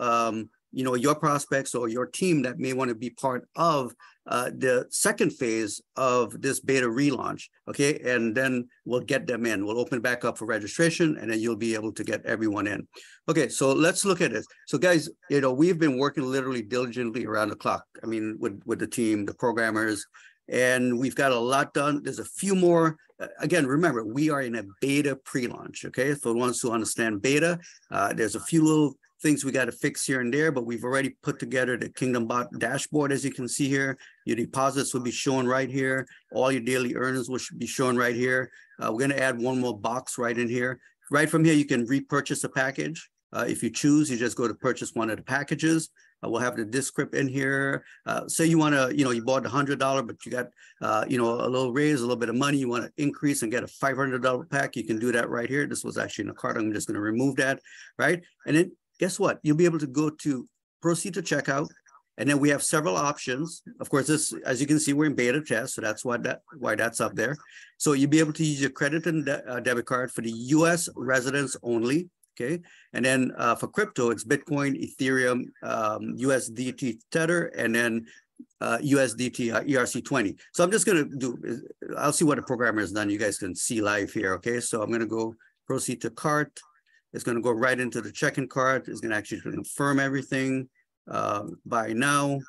your prospects or your team that may want to be part of the second phase of this beta relaunch, okay? And then we'll get them in. We'll open back up for registration, and then you'll be able to get everyone in. Okay, so let's look at this. So guys, we've been working literally diligently around the clock. I mean, with the team, the programmers, and we've got a lot done. There's a few more. Again, remember, we are in a beta pre-launch, okay? For the ones who understand beta, there's a few little things we got to fix here and there, but we've already put together the Kingdom Bot dashboard, as you can see here. Your deposits will be shown right here. All your daily earnings will be shown right here. We're going to add one more box right in here. Right from here, you can repurchase a package. If you choose, you just go to purchase one of the packages. We'll have the descript in here. Say you want to, you bought $100, but you got, a little raise, a little bit of money. You want to increase and get a $500 pack. You can do that right here. This was actually in a cart. I'm just going to remove that, right? And then guess what? You'll be able to go to proceed to checkout. And then we have several options. Of course, this, as you can see, we're in beta test. So that's why that's up there. So you'll be able to use your credit and debit card for the US residents only. Okay, and then for crypto, it's Bitcoin, Ethereum, USDT Tether, and then USDT ERC20. So I'm just going to I'll see what the programmer has done. You guys can see live here. Okay, so I'm going to go proceed to cart. It's going to go right into the checking cart. It's going to actually confirm everything. Buy now,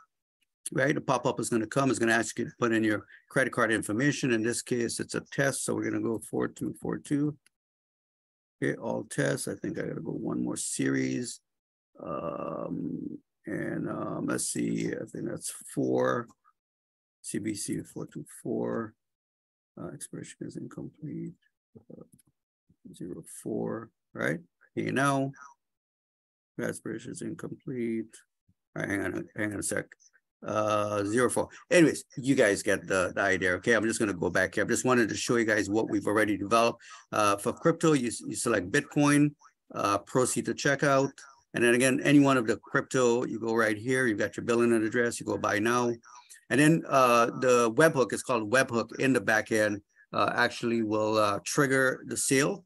right? A pop-up is going to come. It's going to ask you to put in your credit card information. In this case, it's a test. So we're going to go 4242. Okay, all tests. I think I got to go one more series. Let's see, I think that's 4. CBC 424. Expression is incomplete. 04, right? Here now. Expression is incomplete. All right, hang on a sec. 04. Anyways, you guys get the idea. Okay, I'm just going to go back here. I just wanted to show you guys what we've already developed. For crypto, you select Bitcoin, proceed to checkout. And then again, any one of the crypto, you go right here. You've got your billing address. You go buy now. And then the webhook is called webhook in the back end. Actually will trigger the sale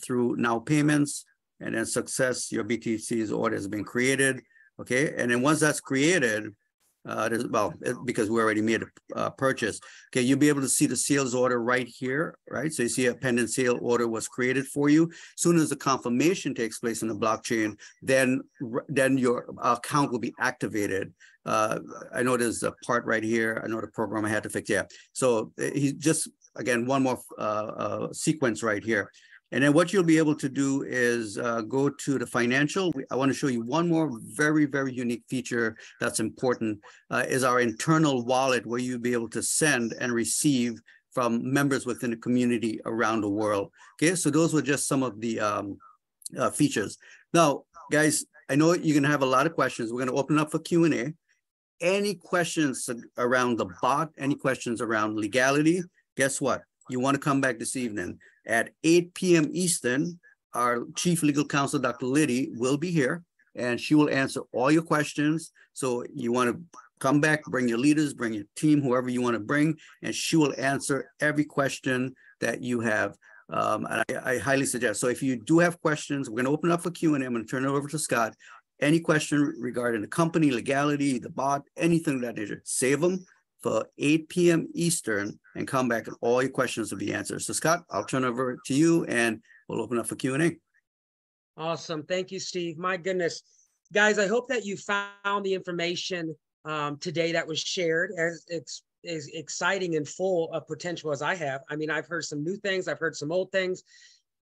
through now payments. And then success, your BTC's order has been created. Okay, and then once that's created, because we already made a purchase. Okay, you'll be able to see the sales order right here, right? So you see a pending sale order was created for you. As soon as the confirmation takes place in the blockchain, then your account will be activated. I know there's a part right here. I know the program I had to fix. Yeah. So he just, again, one more sequence right here. And then what you'll be able to do is go to the financial. I want to show you one more very, very unique feature that's important is our internal wallet, where you'll be able to send and receive from members within the community around the world. Okay, so those were just some of the features. Now, guys, I know you're going to have a lot of questions. We're going to open up for Q&A. Any questions around the bot, any questions around legality, guess what? You want to come back this evening at 8 p.m. Eastern. Our Chief Legal Counsel, Dr. Liddy, will be here, and she will answer all your questions. So you want to come back, bring your leaders, bring your team, whoever you want to bring, and she will answer every question that you have. And I highly suggest. So if you do have questions, we're going to open up for Q&A. I'm going to turn it over to Scott. Any question regarding the company, legality, the bot, anything of that nature, save them for 8 p.m. Eastern and come back and all your questions will be answered. So Scott, I'll turn over to you and we'll open up for Q&A. Awesome. Thank you, Steve. My goodness. Guys, I hope that you found the information today that was shared as exciting and full of potential as I have. I mean, I've heard some new things. I've heard some old things.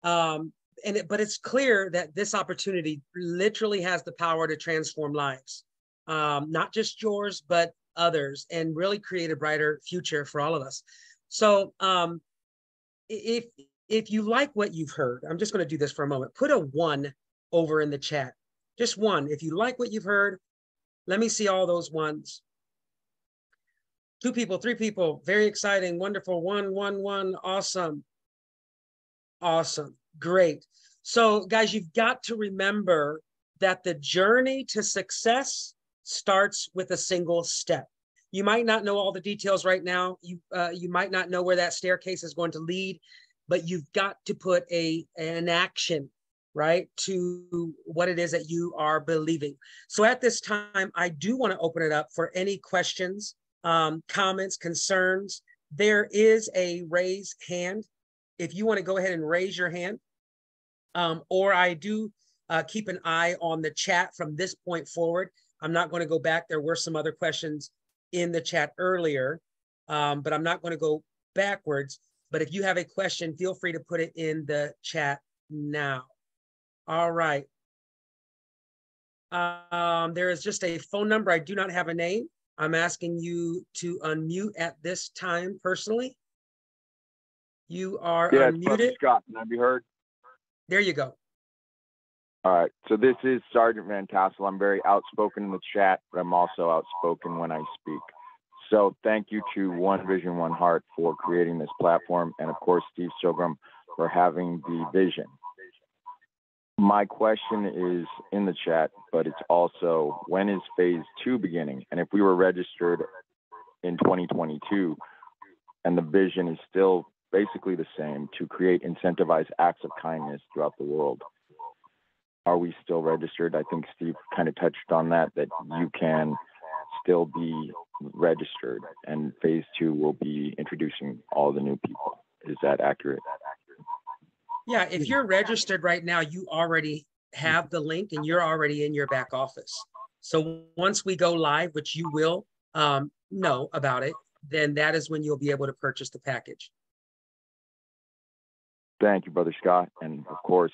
But it's clear that this opportunity literally has the power to transform lives, not just yours, but others, and really create a brighter future for all of us. So if you like what you've heard, I'm just going to do this for a moment. Put a 1 over in the chat. Just 1. If you like what you've heard, let me see all those ones. 2 people, 3 people. Very exciting. Wonderful. 1, 1, 1. Awesome. Awesome. Great. So guys, you've got to remember that the journey to success starts with a single step. You might not know all the details right now. You might not know where that staircase is going to lead, but you've got to put an action, right, to what it is that you are believing. So at this time, I do want to open it up for any questions, comments, concerns. There is a raise hand. If you want to go ahead and raise your hand, or I do keep an eye on the chat from this point forward. I'm not going to go back. There were some other questions in the chat earlier, but I'm not going to go backwards. But if you have a question, feel free to put it in the chat now. All right. There is just a phone number. I do not have a name. I'm asking you to unmute at this time personally. You are unmuted. Scott, can I be heard? There you go. All right. So this is Sergeant Van Tassel. I'm very outspoken in the chat, but I'm also outspoken when I speak. So thank you to One Vision, One Heart for creating this platform. And of course, Steve Sughrim for having the vision. My question is in the chat, but it's also, when is phase 2 beginning? And if we were registered in 2022 and the vision is still basically the same, to create incentivized acts of kindness throughout the world, are we still registered? I think Steve kind of touched on that you can still be registered and phase 2 will be introducing all the new people. Is that accurate? Yeah, if you're registered right now, you already have the link and you're already in your back office. So once we go live, which you will know about it, then that is when you'll be able to purchase the package. Thank you, Brother Scott. And of course,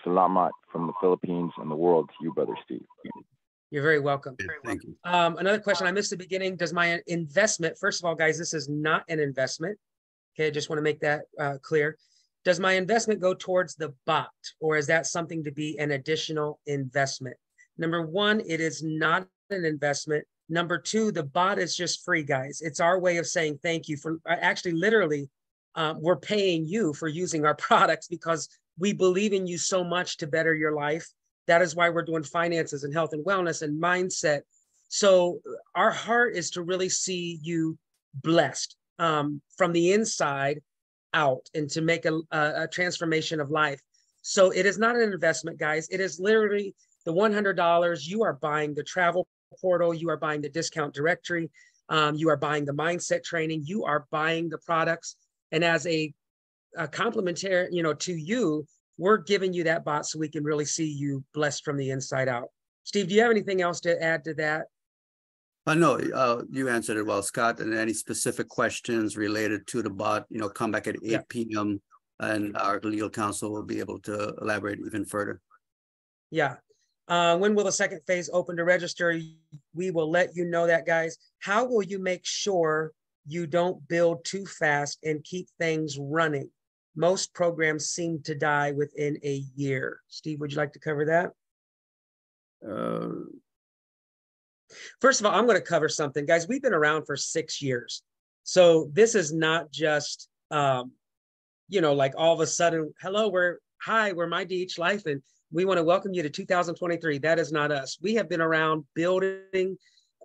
salamat from the Philippines and the world to you, Brother Steve. You're very welcome. Thank you. Another question I missed at the beginning. Does my investment, first of all, guys, this is not an investment. Okay, I just want to make that clear. Does my investment go towards the bot, or is that something to be an additional investment? Number one, it is not an investment. Number two, the bot is just free, guys. It's our way of saying thank you for actually literally, we're paying you for using our products because we believe in you so much to better your life. That is why we're doing finances and health and wellness and mindset. So our heart is to really see you blessed from the inside out and to make a transformation of life. So it is not an investment, guys. It is literally the $100. You are buying the travel portal. You are buying the discount directory. You are buying the mindset training. You are buying the products. And as a complimentary, to you, we're giving you that bot so we can really see you blessed from the inside out. Steve, do you have anything else to add to that? No, you answered it well, Scott. And any specific questions related to the bot, come back at 8 p.m. and our legal counsel will be able to elaborate even further. Yeah. When will the second phase open to register? We will let you know that, guys. How will you make sure you don't build too fast and keep things running? Most programs seem to die within a year. Steve, would you like to cover that? First of all, I'm going to cover something, guys. We've been around for 6 years. So this is not just, like all of a sudden, hello, we're MyDHLife, and we want to welcome you to 2023. That is not us. We have been around building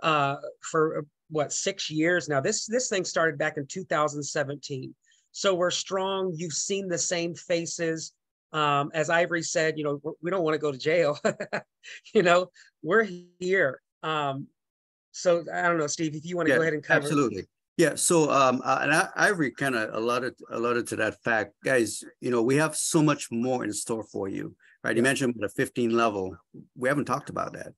for 6 years now. This thing started back in 2017. So we're strong. You've seen the same faces. As Ivory said, we don't want to go to jail. We're here. So I don't know, Steve, if you want to go ahead and cover. Absolutely. Yeah. So and Ivory kind of alluded to that fact, guys. We have so much more in store for you, right? You mentioned the 15 level. We haven't talked about that.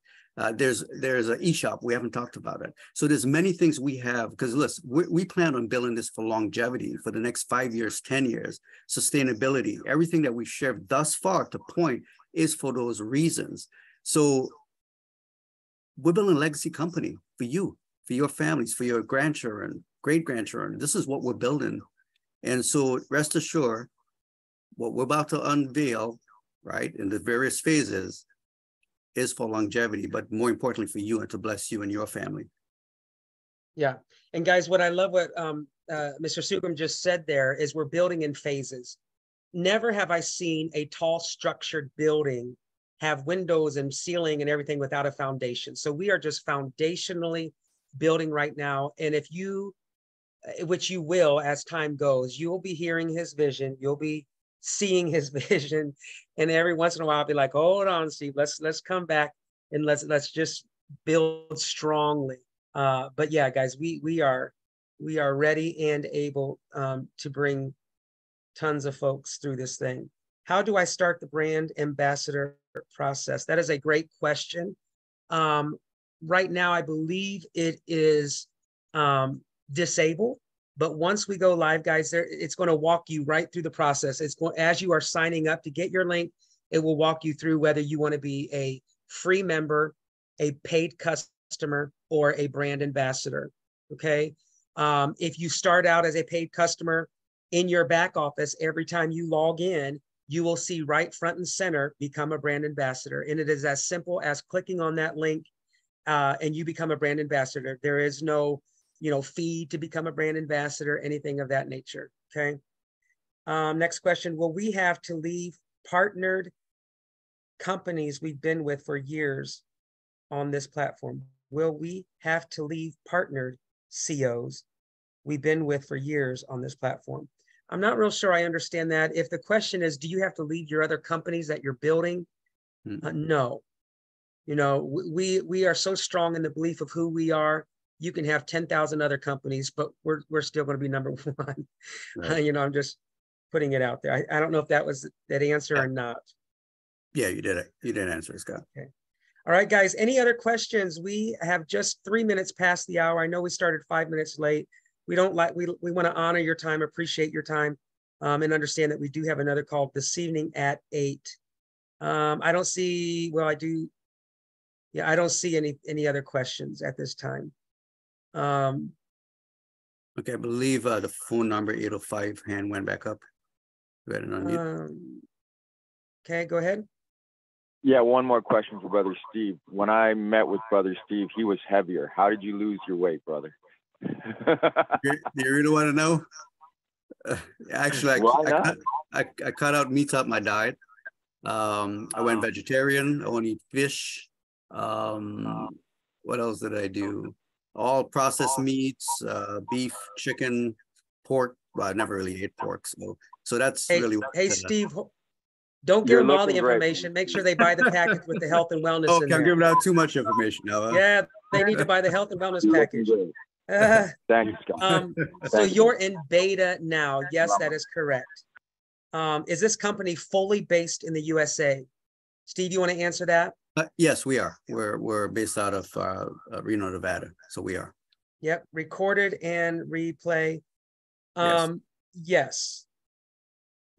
There's an eShop. We haven't talked about it. So there's many things we have, because listen, we plan on building this for longevity for the next 5 years, 10 years, sustainability. Everything that we've shared thus far to point is for those reasons. So we're building a legacy company for you, for your families, for your grandchildren, great-grandchildren. This is what we're building. And so rest assured, what we're about to unveil, right, in the various phases is for longevity, but more importantly for you and to bless you and your family. Yeah. And guys, what I love what Mr. Sughrim just said there is we're building in phases. Never have I seen a tall structured building have windows and ceiling and everything without a foundation. So we are just foundationally building right now. And if you, which you will as time goes, you will be hearing his vision. You'll be seeing his vision. And every once in a while, I'll be like, hold on, Steve, let's come back and let's just build strongly. But yeah, guys, we are ready and able to bring tons of folks through this thing. How do I start the brand ambassador process? That is a great question. Right now, I believe it is disabled, but once we go live, guys, it's going to walk you right through the process. It's going, as you are signing up to get your link, it will walk you through whether you want to be a free member, a paid customer, or a brand ambassador. Okay. If you start out as a paid customer, in your back office, every time you log in, you will see right front and center, become a brand ambassador. And it is as simple as clicking on that link and you become a brand ambassador. There is no, fee to become a brand ambassador, anything of that nature, okay? Next question, will we have to leave partnered companies we've been with for years on this platform? Will we have to leave partnered COs we've been with for years on this platform? I'm not real sure I understand that. If the question is, do you have to leave your other companies that you're building? No. We are so strong in the belief of who we are. You can have 10,000 other companies, but we're still going to be number one. Right. putting it out there. I don't know if that was that answer or not. Yeah, you did it. You did answer it, Scott. Okay. All right, guys, any other questions? We have just 3 minutes past the hour. I know we started 5 minutes late. We don't like, we want to honor your time, appreciate your time, and understand that we do have another call this evening at 8. I don't see, well, I do. Yeah, I don't see any other questions at this time. Okay, I believe the phone number 805 hand went back up. Go ahead and unmute. Okay, go ahead. Yeah, one more question for Brother Steve. When I met with Brother Steve, he was heavier. How did you lose your weight, brother? Do you really want to know? Actually, I cut out meats out my diet. I went vegetarian. I only eat fish. What else did I do? All processed meats, beef, chicken, pork. Well, I never really ate pork, so that's really what. Hey, Steve, don't give them all the information. Make sure they buy the package with the health and wellness. Okay, I'm giving out too much information now. Huh? Yeah, they need to buy the health and wellness package. Thanks, Scott. So you're in beta now. Yes, that is correct. Is this company fully based in the USA? Steve, you want to answer that? Yes, we are. We're based out of Reno, Nevada. So we are. Yep. Recorded and replay. Yes.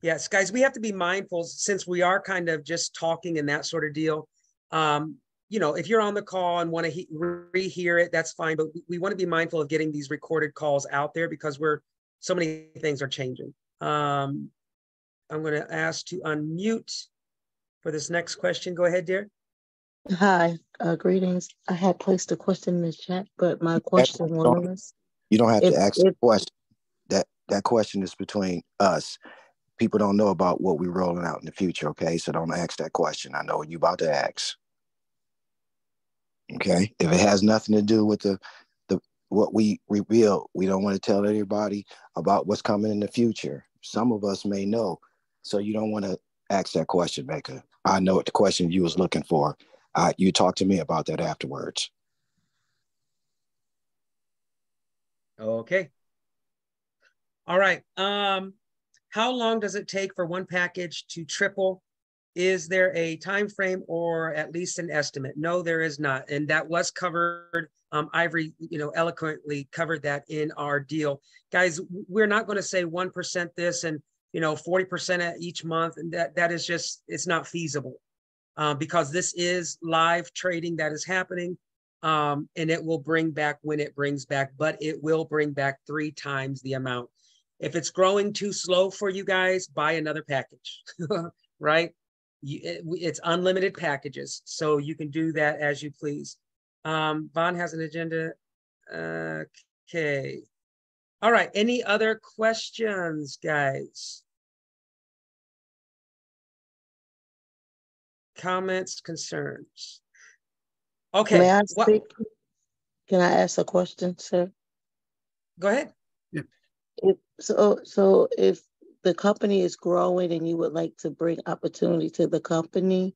Yes, guys, we have to be mindful since we are kind of just talking and that sort of deal. You know, if you're on the call and want to rehear it, that's fine. But we want to be mindful of getting these recorded calls out there because so many things are changing. I'm going to ask to unmute for this next question. Go ahead, dear. Hi, greetings. I had placed a question in the chat, but my question was... You don't have to ask the question. That question is between us. People don't know about what we're rolling out in the future, okay? So don't ask that question. I know what you're about to ask. Okay? If it has nothing to do with what we reveal, we don't want to tell everybody about what's coming in the future. Some of us may know. So you don't want to ask that question, Maker. I know what the question you was looking for. You talk to me about that afterwards. Okay. All right. How long does it take for one package to triple? Is there a time frame or at least an estimate? No, there is not. And that was covered. Ivory, eloquently covered that in our deal. Guys, we're not going to say 1% this and 40% each month. And that is just, it's not feasible because this is live trading that is happening. And it will bring back when it brings back, but it will bring back 3 times the amount. If it's growing too slow for you guys, buy another package, right? It's unlimited packages, so you can do that as you please. Vaughn has an agenda. Okay. All right. Any other questions, guys? Comments, concerns? Okay. May I speak? Can I ask a question, sir? Go ahead. Yeah. So if the company is growing and you would like to bring opportunity to the company,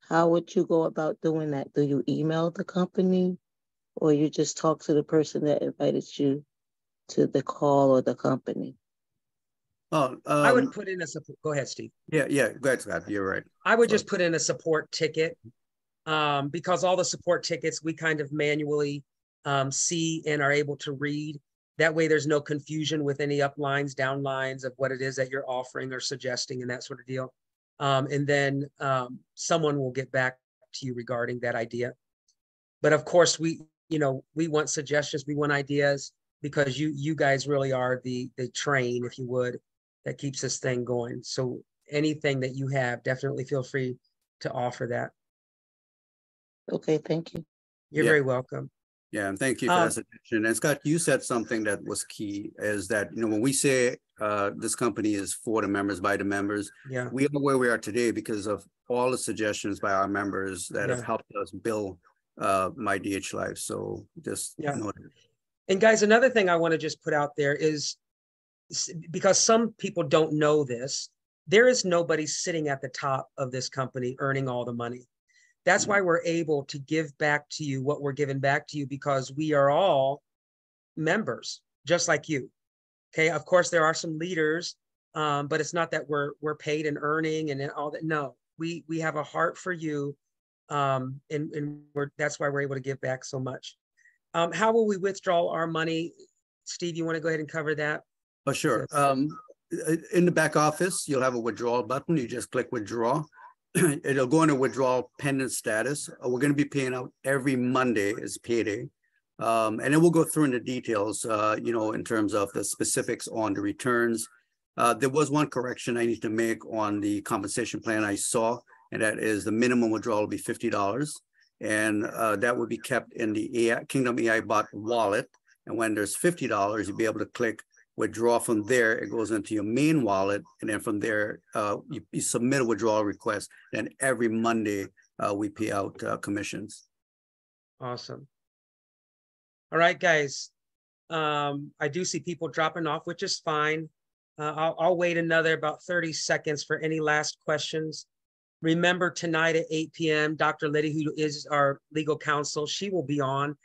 how would you go about doing that? Do you email the company or you just talk to the person that invited you to the call or the company? Oh, I would put in a support. Go ahead, Steve. Yeah. Go ahead, Scott. You're right. I would just put in a support ticket because all the support tickets we kind of manually see and are able to read. That way there's no confusion with any up lines, down lines of what it is that you're offering or suggesting and that sort of deal. And then someone will get back to you regarding that idea. But of course, we want suggestions, we want ideas because you guys really are the train, if you would, that keeps this thing going. So anything that you have, definitely feel free to offer that. Okay, thank you. You're very welcome. Yeah, and thank you for that suggestion. And Scott, you said something that was key, is that when we say this company is for the members, by the members, we are where we are today because of all the suggestions by our members that have helped us build MyDHLife. So just know that. And guys, another thing I want to just put out there is because some people don't know this, there is nobody sitting at the top of this company earning all the money. That's why we're able to give back to you what we're giving back to you because we are all members, just like you. Okay. Of course, there are some leaders But it's not that we're paid and earning and all that. No, we have a heart for you. And that's why we're able to give back so much. How will we withdraw our money? Steve, you want to go ahead and cover that? Oh, sure. In the back office, you'll have a withdrawal button. You just click withdraw. It'll go into withdrawal pending status. We're going to be paying out every Monday as payday. And then we'll go through in the details, in terms of the specifics on the returns. There was one correction I need to make on the compensation plan I saw, and that is the minimum withdrawal will be $50. And that would be kept in the Kingdom AI Bot wallet. And when there's $50, you'll be able to click withdraw from there. It goes into your main wallet. And then from there, you submit a withdrawal request. Then every Monday, we pay out commissions. Awesome. All right, guys. I do see people dropping off, which is fine. I'll wait another about 30 seconds for any last questions. Remember, tonight at 8 p.m., Dr. Liddy, who is our legal counsel, she will be on,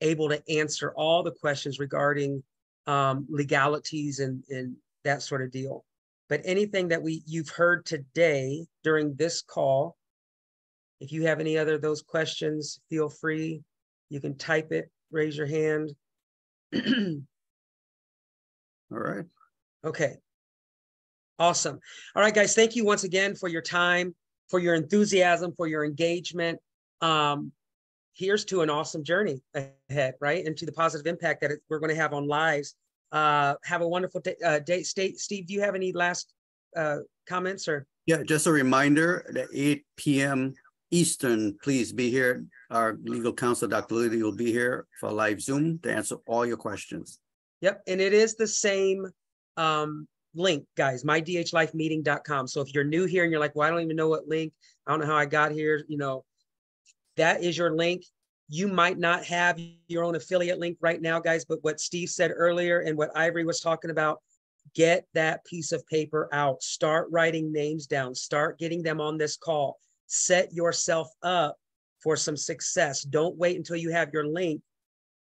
able to answer all the questions regarding legalities and that sort of deal. But anything that you've heard today during this call, if you have any other of those questions, feel free. You can type it, raise your hand. All right. Okay. Awesome. All right, guys, thank you once again for your time, for your enthusiasm, for your engagement. Here's to an awesome journey ahead, right? And to the positive impact that we're going to have on lives. Have a wonderful day. Steve, do you have any last comments or? Yeah, just a reminder that 8 p.m. Eastern, please be here. Our legal counsel, Dr. Liddy, will be here for a live Zoom to answer all your questions. Yep, and it is the same link, guys, mydhlifemeeting.com. So if you're new here and you're like, well, I don't even know what link, I don't know how I got here, that is your link. You might not have your own affiliate link right now, guys, but what Steve said earlier and what Ivory was talking about, get that piece of paper out, start writing names down, start getting them on this call, set yourself up for some success. Don't wait until you have your link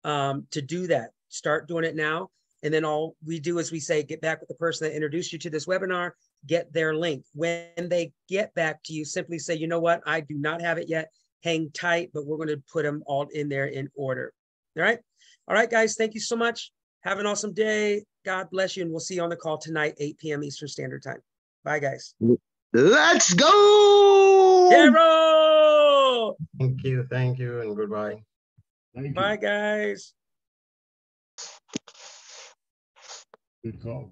to do that. Start doing it now. And then all we do is we say, get back with the person that introduced you to this webinar, get their link. When they get back to you, simply say, you know what, I do not have it yet. Hang tight, but we're going to put them all in there in order. All right. All right, guys. Thank you so much. Have an awesome day. God bless you. And we'll see you on the call tonight, 8 p.m. Eastern Standard Time. Bye, guys. Let's go. Hero. Thank you, and goodbye. Bye, guys. Good call.